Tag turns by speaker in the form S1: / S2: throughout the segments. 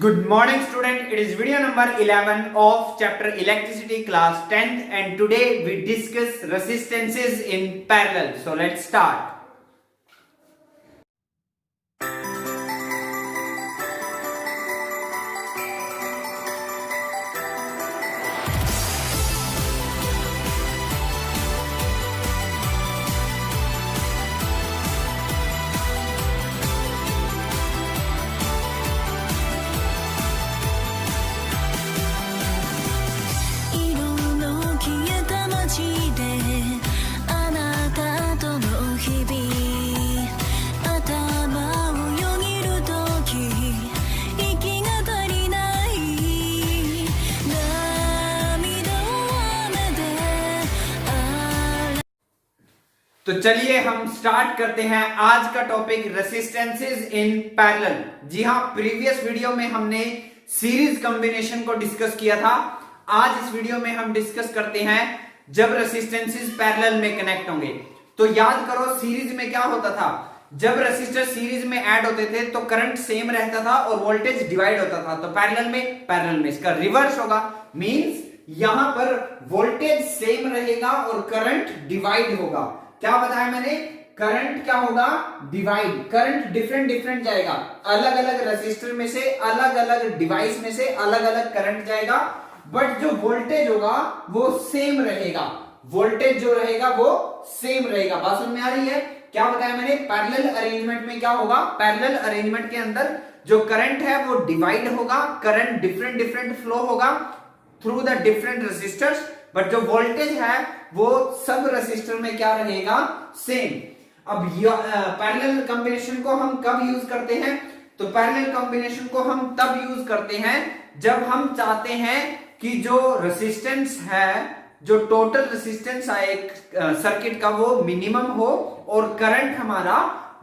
S1: Good morning student, it is video number 11 of chapter electricity class 10th and today we discuss resistances in parallel. So let's start. तो चलिए हम start करते हैं आज का topic resistances in parallel. जी हाँ, previous video में हमने सीरीज कॉम्बिनेशन को डिस्कस किया था। आज इस वीडियो में हम डिस्कस करते हैं जब रेसिस्टेंसेस पैरेलल में कनेक्ट होंगे। तो याद करो सीरीज में क्या होता था, जब रेसिस्टर सीरीज में ऐड होते थे तो करंट सेम रहता था और वोल्टेज डिवाइड होता था। तो पैरेलल में इसका रिवर्स होगा, मींस यहां पर वोल्टेज सेम रहेगा और करंट डिवाइड होगा। क्या बताया मैंने, करंट क्या होगा, डिवाइड। करंट डिफरेंट जाएगा, अलग अलग रेसिस्टर में से अलग अलग डिवाइस में से अलग अलग करंट जाएगा, बट जो वोल्टेज होगा वो सेम रहेगा। वोल्टेज जो रहेगा वो सेम रहेगा। बात समझ में आ रही है? क्या बताया मैंने, पैरेलल अरेंजमेंट में क्या होगा, पैरेलल अरेंजमेंट के अंदर जो करंट है वो डिवाइड होगा, करंट डिफरेंट फ्लो होगा through the different resistors, but जो वोल्टेज है वो सब रेसिस्टर में क्या रहेगा, सेम। अब पैरेलल कॉम्बिनेशन को हम कब यूज करते हैं, तो पैरेलल कॉम्बिनेशन को हम तब यूज करते हैं जब हम चाहते हैं कि जो रेसिस्टेंस है, जो टोटल रेसिस्टेंस है एक सर्किट का, वो मिनिमम हो और करंट हमारा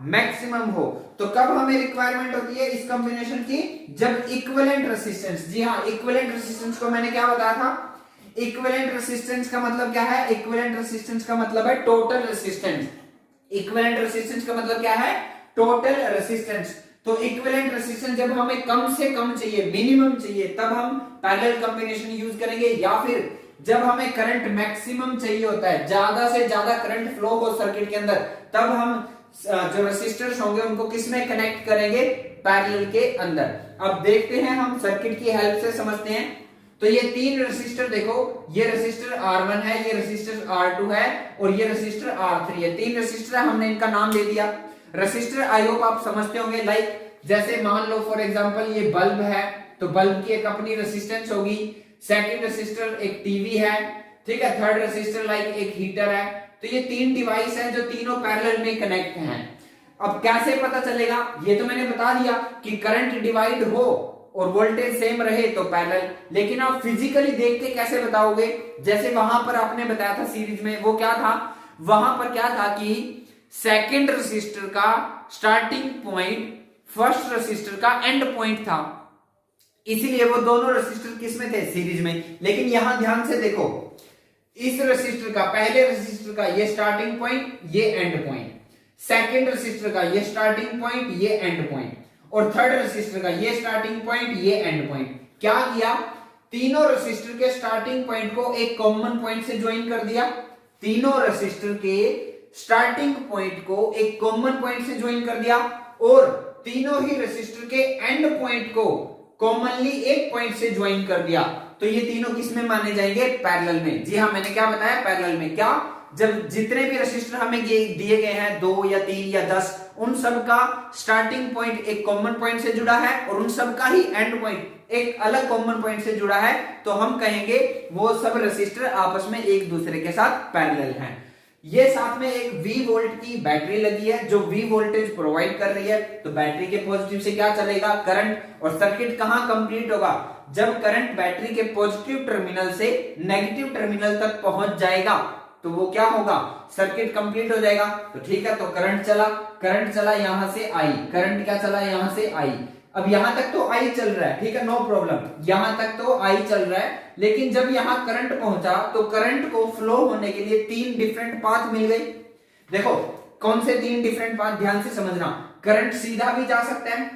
S1: मैक्सिमम हो। तो कब हमें रिक्वायरमेंट होती है इस कॉम्बिनेशन की, जब इक्विवेलेंट रेसिस्टेंस, जी हाँ, इक्विवेलेंट रेसिस्टेंस को मैंने क्या बताया था, इक्विवेलेंट रेसिस्टेंस का मतलब क्या है, इक्विवेलेंट रेसिस्टेंस का मतलब है टोटल रेसिस्टेंस। इक्विवेलेंट रेसिस्टेंस का मतलब क्या है, टोटल रेसिस्टेंस। तो इक्विवेलेंट रेसिस्टेंस जब हमें कम से कम चाहिए, मिनिमम चाहिए, तब हम पैरेलल कॉम्बिनेशन यूज करेंगे, या फिर जब हमें करंट मैक्सिमम चाहिए होता है, ज्यादा से ज्यादा करंट फ्लो हो सर्किट के अंदर, तब हम जो रेसिस्टर्स होंगे उनको किस में कनेक्ट करेंगे, पैरेलल के अंदर। अब देखते हैं हम सर्किट की हेल्प से समझते हैं। तो ये तीन रेसिस्टर देखो, ये रेसिस्टर R1 है, ये रेसिस्टर R2 है और ये रेसिस्टर R3 है। तीन रेसिस्टर है, हमने इनका नाम दे दिया रेसिस्टर। आई होप आप समझते होंगे। लाइक जैसे मान लो फॉर एग्जांपल ये बल्ब है, तो बल्ब की एक अपनी रेसिस्टेंस होगी, सेकंड रेसिस्टर एक टीवी है, ठीक है, थर्ड रेसिस्टर लाइक एक हीटर है। तो ये तीन डिवाइस है जो तीनों पैरेलल में कनेक्ट हैं। अब कैसे पता चलेगा, ये तो मैंने बता दिया कि करंट डिवाइड हो और वोल्टेज सेम रहे तो पैरेलल। लेकिन आप फिजिकली देख के कैसे बताओगे, जैसे वहां पर आपने बताया था सीरीज में, वो क्या था, वहां पर क्या था कि सेकंड रेसिस्टर का स्टार्टिंग पॉइंट फर्स्ट रेसिस्टर का एंड पॉइंट था, इसीलिए वो दोनों रेसिस्टर किस में थे, सीरीज में। लेकिन यहां ध्यान से देखो, इस रेसिस्टर का, पहले रेसिस्टर का ये स्टार्टिंग पॉइंट, ये एंड पॉइंट, सेकंड रेसिस्टर का ये स्टार्टिंग पॉइंट, ये एंड पॉइंट, और थर्ड रेसिस्टर का ये स्टार्टिंग पॉइंट, ये एंड पॉइंट। क्या किया, तीनों रेसिस्टर के स्टार्टिंग पॉइंट को एक कॉमन पॉइंट से ज्वाइन कर दिया, तीनों रेसिस्टर के स्टार्टिंग पॉइंट को एक कॉमन पॉइंट से ज्वाइन कर दिया, और तीनों ही रेसिस्टर के एंड पॉइंट को कॉमनली एक पॉइंट से ज्वाइन कर दिया। तो ये तीनों किस में माने जाएंगे, पैरेलल में। जी हाँ, मैंने क्या बताया, पैरेलल में। क्या, जब जितने भी रेसिस्टर हमें दिए गए हैं, 2 या 3 या 10, उन सब का स्टार्टिंग पॉइंट एक कॉमन पॉइंट से जुड़ा है और उन सब का ही एंड पॉइंट एक अलग कॉमन पॉइंट से जुड़ा है, तो हम कहेंगे वो सब रेसिस्टर आपस में एक दूसरे के साथ पैरेलल हैं। ये साथ में एक V वोल्ट की बैटरी लगी है जो V वोल्टेज प्रोवाइड कर रही है। तो बैटरी के पॉजिटिव से क्या चलेगा, करंट, और सर्किट कहां कंप्लीट होगा, जब करंट बैटरी के पॉजिटिव टर्मिनल से नेगेटिव टर्मिनल तक पहुंच जाएगा तो वो क्या होगा, सर्किट कंप्लीट हो जाएगा। तो ठीक है, तो करंट चला यहां से आई, करंट क्या चला, यहां से आई। अब यहां तक तो आई चल रहा है, ठीक है, नो प्रॉब्लम, यहां तक तो आई चल रहा है। लेकिन जब यहां करंट पहुंचा तो करंट को फ्लो होने के लिए तीन डिफरेंट पाथ मिल गए। देखो कौन से तीन डिफरेंट पाथ, ध्यान से समझना। करंट सीधा भी जा सकता है,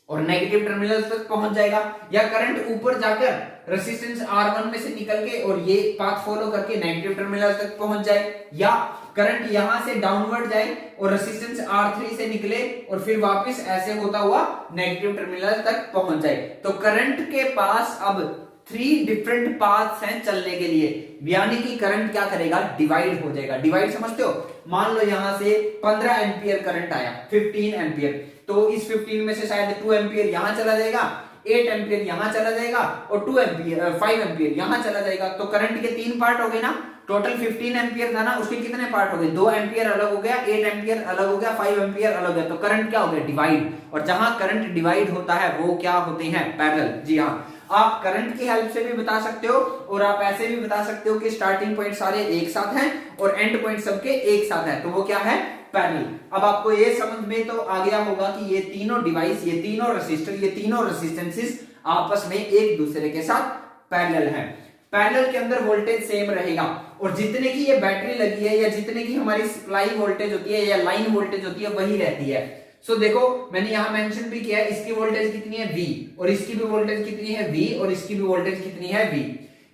S1: और नेगेटिव टर्मिनल तक पहुंच जाएगा, या करंट ऊपर जाकर रेजिस्टेंस R1 में से निकल के और ये पाथ फॉलो करके नेगेटिव टर्मिनल तक पहुंच जाए, या करंट यहां से डाउनवर्ड जाए और रेजिस्टेंस R3 से निकले और फिर वापस ऐसे होता हुआ नेगेटिव टर्मिनल तक पहुंच जाए। तो करंट के पास अब 3 डिफरेंट पाथ्स हैं चलने के लिए, यानी कि करंट क्या करेगा, डिवाइड हो जाएगा। डिवाइड समझते हो, मान लो यहां से 15 एम्पियर करंट आया, 15 एम्पियर, तो इस 15 में से शायद 2 एम्पियर यहां चला जाएगा, 8 एम्पियर यहां चला जाएगा और 5 एम्पियर यहां चला जाएगा। तो करंट के 3 पार्ट हो गए ना, टोटल 15 एम्पियर था ना, उसके कितने पार्ट हो गए, 2 एम्पियर अलग हो गया, 8 एम्पियर अलग हो गया, 5 एम्पियर अलग हो गया। तो करंट क्या हो गया, डिवाइड। और जहां करंट डिवाइड होता है वो क्या होते हैं, पैरेलल। जी हाँ, आप करंट की हेल्प से भी बता सकते हो और आप ऐसे भी बता सकते हो कि स्टार्टिंग पॉइंट सारे एक साथ हैं और एंड पॉइंट सबके एक साथ है, तो वो क्या है, पैरेलल। अब आपको ये समझ में तो आ गया होगा कि ये तीनों डिवाइस, ये तीनों रेसिस्टर, ये तीनों रेसिस्टेंसेस आपस में एक दूसरे के साथ पैरेलल हैं। पैरेलल के अंदर वोल्टेज सेम रहेगा और जितने की ये बैटरी लगी है या जितने की हमारी सप्लाई वोल्टेज होती है या लाइन वोल्टेज होती है वही रहती है। सो देखो मैंने यहां मेंशन भी किया है, इसकी वोल्टेज कितनी है V, और इसकी भी वोल्टेज कितनी है V, और इसकी भी वोल्टेज कितनी है V।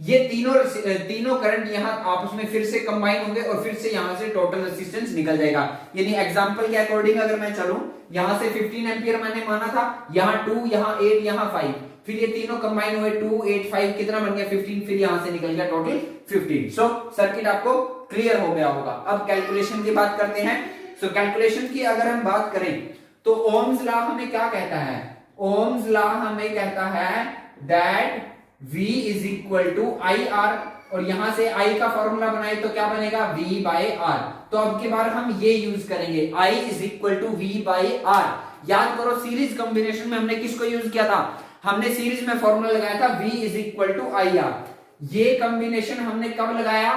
S1: ये तीनों करंट यहां आपस में फिर से कंबाइन होंगे और फिर से यहां से टोटल रेजिस्टेंस निकल जाएगा। यानी एग्जांपल के अकॉर्डिंग अगर मैं चलूं, यहां से 15 एम्पियर मैंने माना था, यहां 2, यहां 8, यहां 5, फिर ये तीनों कंबाइन हुए 2, 8, 5, कितना बन गया 15, फिर यहां से निकल गया टोटल 15। सो सर्किट आपको क्लियर हो गया होगा। अब कैलकुलेशन की बात करते हैं। सो कैलकुलेशन की अगर हम बात करें तो ओम्स लॉ हमें क्या कहता है, ओम्स लॉ हमें कहता है that V is equal to IR, और यहां से I का फॉर्मूला बनाए तो क्या बनेगा, V बाय R। तो अब की बार हम ये यूज करेंगे, I is equal to V by R। याद करो सीरीज कॉम्बिनेशन में हमने किसको यूज किया था, हमने सीरीज में फॉर्मूला लगाया था V is equal to IR। ये कॉम्बिनेशन हमने कब लगाया,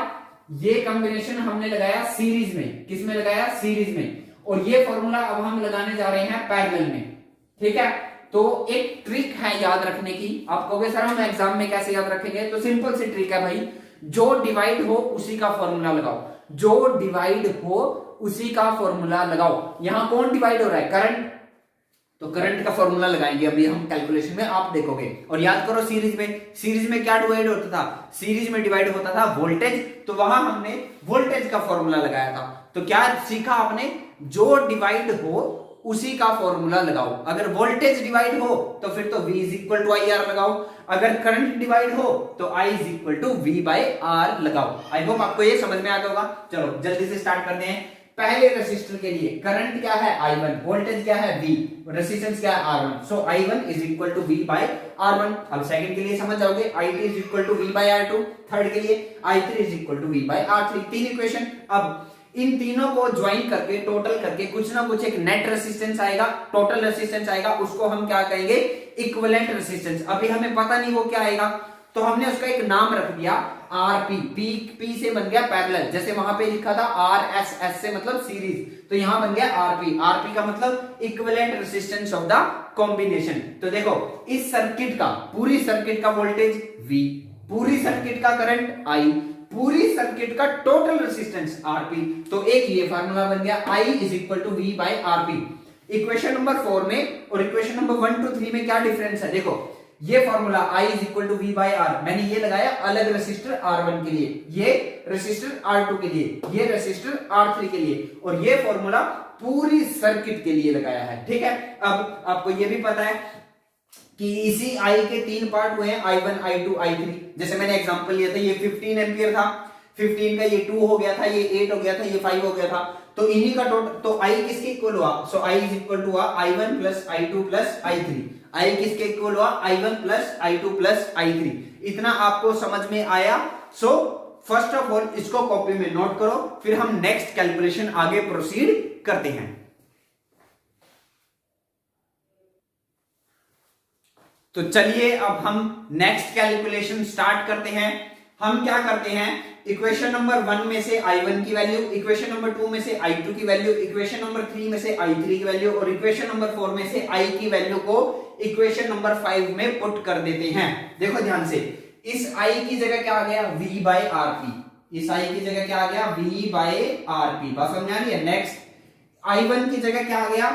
S1: ये कॉम्बिनेशन हमने लगाया सीरीज में। किस में लगाया, सीरीज में। और ये फॉर्मूला अब हम लगाने जा रहे हैं पैरेलल में, ठीक है। तो एक ट्रिक है याद रखने की। आप कहोगे सर हम एग्जाम में कैसे याद रखेंगे, तो सिंपल सी ट्रिक है भाई, जो डिवाइड हो उसी का फॉर्मूला लगाओ, जो डिवाइड हो उसी का फॉर्मूला लगाओ। यहां कौन डिवाइड हो रहा है, करंट, तो करंट का फॉर्मूला लगाएंगे अभी हम कैलकुलेशन में, आप देखोगे। और याद करो सीरीज में क्या डिवाइड होता था, सीरीज में डिवाइड होता था वोल्टेज, तो वहां हमने वोल्टेज का फॉर्मूला लगाया था। तो क्या सीखा आपने, जो डिवाइड हो उसी का फॉर्मूला लगाओ। अगर वोल्टेज डिवाइड हो तो फिर तो V is equal to IR लगाओ, अगर करंट डिवाइड हो तो I is equal to V by R लगाओ। आई होप आपको ये समझ में आ गया होगा। चलो जल्दी से स्टार्ट करते हैं। पहले रेसिस्टर के लिए करंट क्या है I1, वोल्टेज क्या है V, रेजिस्टेंस क्या है R1। So I1 is equal to V by R1। अब सेकंड के लिए समझ जाओगे, I2 is equal to V by R2। Third के लिए I3 is equal to V by R3। 3 equation. अब इन तीनों को ज्वाइन करके टोटल करके कुछ ना कुछ एक नेट रेजिस्टेंस आएगा, टोटल रेजिस्टेंस आएगा, उसको हम क्या कहेंगे, इक्विवेलेंट रेजिस्टेंस। अभी हमें पता नहीं वो क्या आएगा, तो हमने उसका एक नाम रख दिया RP। P से बन गया पैरेलल, जैसे वहां पे लिखा था RS से मतलब सीरीज, तो यहां बन गया RP का मतलब equivalent resistance of the combination. तो देखो इस सर्किट का, पूरी सर्किट का वोल्टेज V, पूरी सर्किट का करंट I, पूरी सर्किट का टोटल रेजिस्टेंस RP। तो एक ये फार्मूला बन गया, I is equal to V by RP। Equation number 4 में और इक्वेशन नंबर 1 to 3 में क्या डिफरेंस है, देखो ये formula I is equal to V by R मैंने ये लगाया अलग रेसिस्टर R1 के लिए, ये रेसिस्टर R2 के लिए, ये रेसिस्टर R3 के लिए, और ये फॉर्मूला पूरी सर्किट के लिए लगाया है, ठीक है। अब आपको ये भी पता है कि इसी I के 3 पार्ट हुए हैं, I1, I2, I3। जैसे मैंने एग्जांपल लिया था, ये 15 एम्पियर था, 15 का ये 2 हो गया था, ये 8 हो गया था, ये 5 हो गया था, तो इन्हीं का टोटल, तो I किसके इक्वल हुआ, so I is equal to I1 plus I2 plus I3। I किसके इक्वल हुआ, I1 plus I2 plus I3। इतना आपको समझ में आया। सो फर्स्ट ऑफ ऑल इसको कॉपी में नोट करो, फिर हम नेक्स्ट कैलकुलेशन आगे प्रोसीड करते हैं। तो चलिए अब हम नेक्स्ट कैलकुलेशन स्टार्ट करते हैं। हम क्या करते हैं, इक्वेशन नंबर 1 में से I1 की वैल्यू, इक्वेशन नंबर 2 में से I2 की वैल्यू, इक्वेशन नंबर 3 में से I3 की वैल्यू और इक्वेशन नंबर 4 में से I की वैल्यू को इक्वेशन नंबर 5 में पुट कर देते हैं। देखो ध्यान से, इस I की जगह क्या आ गया, V बाय RP। इस I की जगह क्या आ गया, V बाय RP। बात समझ आ रही है। नेक्स्ट I1 की जगह क्या आ गया,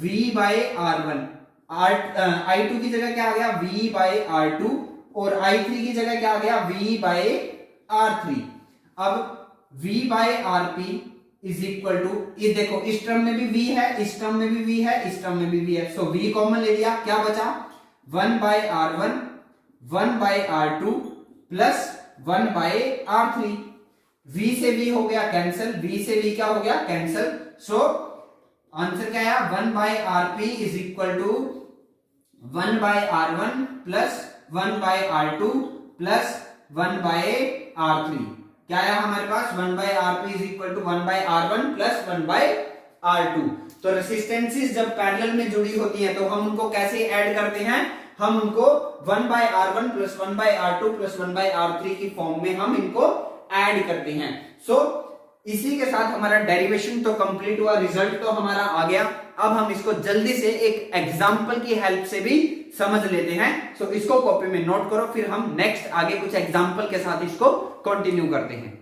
S1: V बाय R1। I2 की जगह क्या आ गया V बाय R2 और I3 की जगह क्या आ गया V बाय R3। अब V by RP is equal to, ये देखो इस टर्म में भी V है, इस टर्म में भी V है, इस टर्म में भी V है, सो V कॉमन ले लिया, क्या बचा 1 by R1 1 by R2 plus 1 by R3। V से V हो गया कैंसिल, V से V क्या हो गया कैंसिल, सो आंसर क्या आया 1 by RP is equal to 1 by R1 plus 1 by R2 plus 1 by R3। क्या आया हमारे पास 1 by RP is equal to 1 by R1 plus 1 by R2। तो रेसिस्टेंसेस जब पैरेलल में जुड़ी होती हैं तो हम उनको कैसे ऐड करते हैं, हम उनको 1 by R1 plus 1 by R2 plus 1 by R3 की फॉर्म में हम इनको ऐड करते हैं। सो इसी के साथ हमारा डेरिवेशन तो कंप्लीट हुआ, रिजल्ट तो हमारा आ गया। अब हम इसको जल्दी से एक एग्जांपल की हेल्प से भी समझ लेते हैं। सो इसको कॉपी में नोट करो, फिर हम नेक्स्ट आगे कुछ एग्जांपल के साथ इसको कंटिन्यू करते हैं।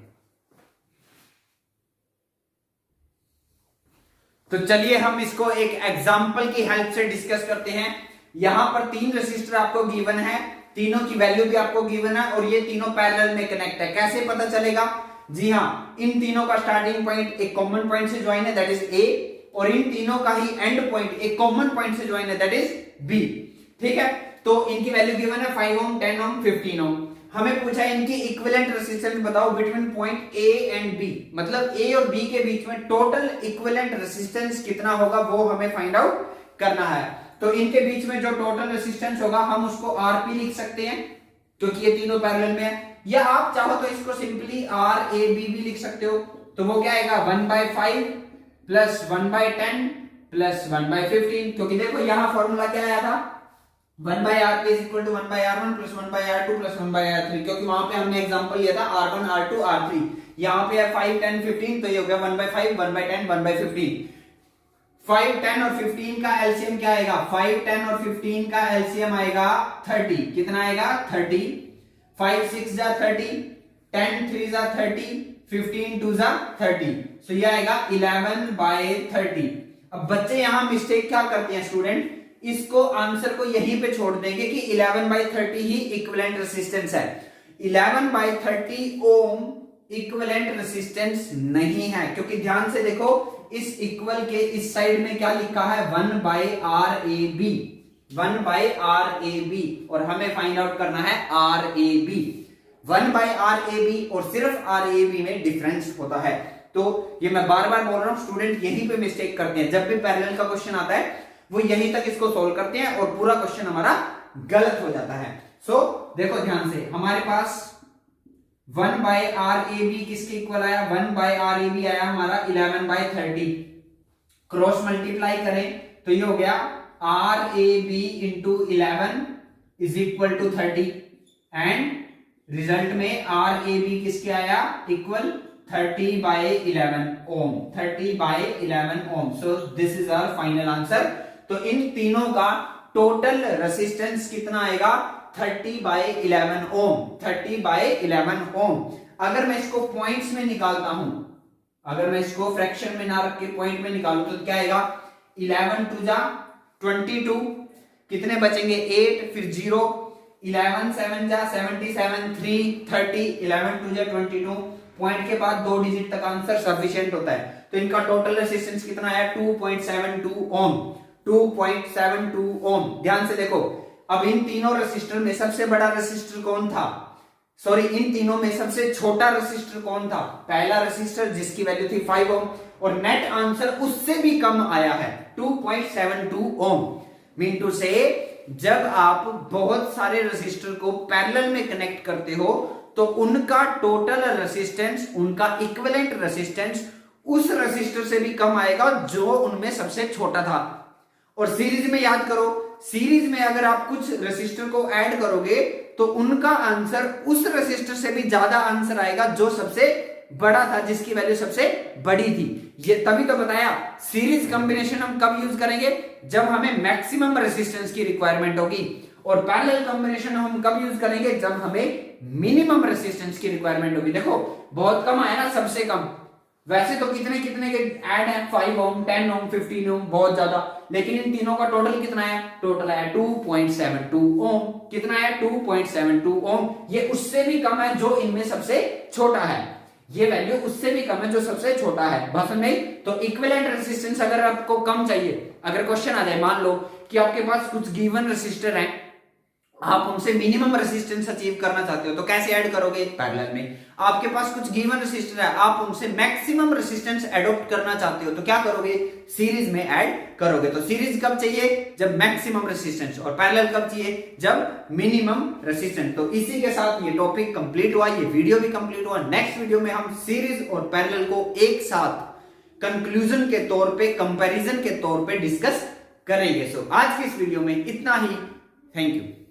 S1: तो चलिए हम इसको एक एग्जांपल की हेल्प से डिस्कस करते हैं। यहां पर 3 रेसिस्टर आपको गिवन है, तीनों की वैल्यू भी आपको गिवन है और ये तीनों पैरेलल में कनेक्ट है। कैसे पता चलेगा, जी हाँ, इन तीनों का स्टार्टिंग पॉइंट एक कॉमन पॉइंट से ज्वाइन है, दैट इज ए, और इन तीनों का ही एंड पॉइंट एक कॉमन पॉइंट से ज्वाइन है, दैट इज बी। ठीक है, तो इनकी वैल्यू गिवन है 5 ओम, 10 ओम, 15 ओम। हमें पूछा है इनकी इक्विवेलेंट रेजिस्टेंस बताओ between point A and B, मतलब ए और बी के बीच में टोटल इक्विवेलेंट रेजिस्टेंस कितना होगा वो हमें फाइंड आउट करना है। तो इनके बीच में जो टोटल रेजिस्टेंस होगा हम उसको आरपी लिख सकते हैं क्योंकि ये तीनों पैरेलल में है, या आप चाहो तो इसको सिंपली आर ए बी भी लिख सकते हो। तो वो क्या आएगा 1/5 प्लस 1/10 प्लस 1/15, क्योंकि देखो यहां फॉर्मूला क्या आया था 1/RP is equal to 1/R1 plus 1/R2 plus 1/R3, क्योंकि वहां पे हमने एग्जांपल लिया था R1 R2 R3। यहाँ पे है 5 10 15, तो ये हो गया 1/5 1/10 1/15। 5 10 और 15 का एलसीएम क्या आएगा, 5 10 और 15 का एलसीएम आएगा 30। कितना आएगा 30। 5 6 जा 30, 10 3 जा 30, 15 2 जा 30, सो ये आएगा 11/30। अब बच्चे यहां मिस्टेक क्या करते हैं स्टूडेंट, इसको आंसर को यहीं पे छोड़ देंगे कि 11/30 ही इक्विवेलेंट रेजिस्टेंस है। 11/30 ओम इक्विवेलेंट रेजिस्टेंस नहीं है, क्योंकि ध्यान से देखो इस इक्वल के इस साइड में क्या लिखा है 1/RAB, 1/RAB, और हमें फाइंड आउट करना है RAB। 1/RAB और सिर्फ RAB में डिफरेंस होता है। तो ये मैं बार बार बोल रहा हूं, स्टूडेंट यहीं पे मिस्टेक करते हैं। जब भी पैरेलल का क्वेश्चन आता है वो यहीं तक इसको सोल्व करते हैं और पूरा क्वेश्चन हमारा गलत हो जाता है। सो देखो ध्यान से, हमारे पास 1/RAB किसके इक्वल आया, 1/RAB आया हमारा 11/30। क्रॉस मल्टीप्लाई करें तो ये हो गया RAB into 11 is equal to 30, and result में RAB किसके आया equal 30/11 ohm, 30/11 ohm. So this is our final answer. तो इन तीनों का टोटल रेजिस्टेंस कितना आएगा 30/11 ओम, 30/11 ओम। अगर मैं इसको पॉइंट्स में निकालता हूं, अगर मैं इसको फ्रैक्शन में ना रख के पॉइंट में निकालूं तो क्या आएगा 11 2 जा 22, कितने बचेंगे 8, फिर 0, 11 7 जा 77, 3 30, 11 2 जा 22। पॉइंट के बाद 2 डिजिट तक आंसर सफिशिएंट होता है। तो इनका टोटल रेजिस्टेंस कितना है 2.72 ओम, 2.72 ओम। ध्यान से देखो, अब इन तीनों रेसिस्टर में सबसे बड़ा रेसिस्टर कौन था, सॉरी इन तीनों में सबसे छोटा रेसिस्टर कौन था, पहला रेसिस्टर जिसकी वैल्यू थी 5 ओम, और नेट आंसर उससे भी कम आया है 2.72 ओम। मीन टू से जब आप बहुत सारे रेसिस्टर को पैरेलल में कनेक्ट करते हो तो उनका टोटल रेसिस्टेंस, उनका इक्विवेलेंट रेसिस्टेंस उस रेसिस्टर से भी कम आएगा जो उनमें सबसे छोटा था। और सीरीज में याद करो, सीरीज में अगर आप कुछ रेसिस्टर को ऐड करोगे तो उनका आंसर उस रेसिस्टर से भी ज्यादा आंसर आएगा जो सबसे बड़ा था, जिसकी वैल्यू सबसे बड़ी थी। ये तभी तो बताया सीरीज कॉम्बिनेशन हम कब यूज करेंगे, जब हमें मैक्सिमम रेसिस्टेंस की रिक्वायरमेंट होगी, और पैरेलल कॉम्बिनेशन हम कब यूज करेंगे, जब हमें मिनिमम रेसिस्टेंस की रिक्वायरमेंट होगी। देखो बहुत कम आया ना, सबसे कम, वैसे तो कितने कितने के ऐड है, 5 ओम, 10 ओम, 15 ओम, बहुत ज्यादा, लेकिन इन तीनों का टोटल कितना है, टोटल है 2.72 ओम। कितना है, 2.72 ओम। ये उससे भी कम है जो इनमें सबसे छोटा है, ये वैल्यू उससे भी कम है जो सबसे छोटा है। बात समझ में? तो इक्विवेलेंट रेजिस्टेंस अगर आपको कम चाहिए, अगर क्वेश्चन आ जाए, मान लो कि आपके पास कुछ गिवन रेसिस्टर है, आप उनसे मिनिमम रेसिस्टेंस अचीव करना चाहते हो, तो कैसे ऐड करोगे, पैरेलल में। आपके पास कुछ गिवन रेसिस्टर है, आप उनसे मैक्सिमम रेसिस्टेंस एडॉप्ट करना चाहते हो, तो क्या करोगे, सीरीज में ऐड करोगे। तो सीरीज कब चाहिए, जब मैक्सिमम रेसिस्टेंस, और पैरेलल कब चाहिए, जब मिनिमम रेसिस्टेंस। तो इसी के साथ ये टॉपिक कंप्लीट हुआ, ये वीडियो भी कंप्लीट हुआ। नेक्स्ट वीडियो में हम सीरीज और पैरेलल को एक साथ कंक्लूजन के तौर पे, कंपैरिजन के तौर पे डिस्कस करेंगे। सो आज की इस वीडियो में इतना ही। Thank you.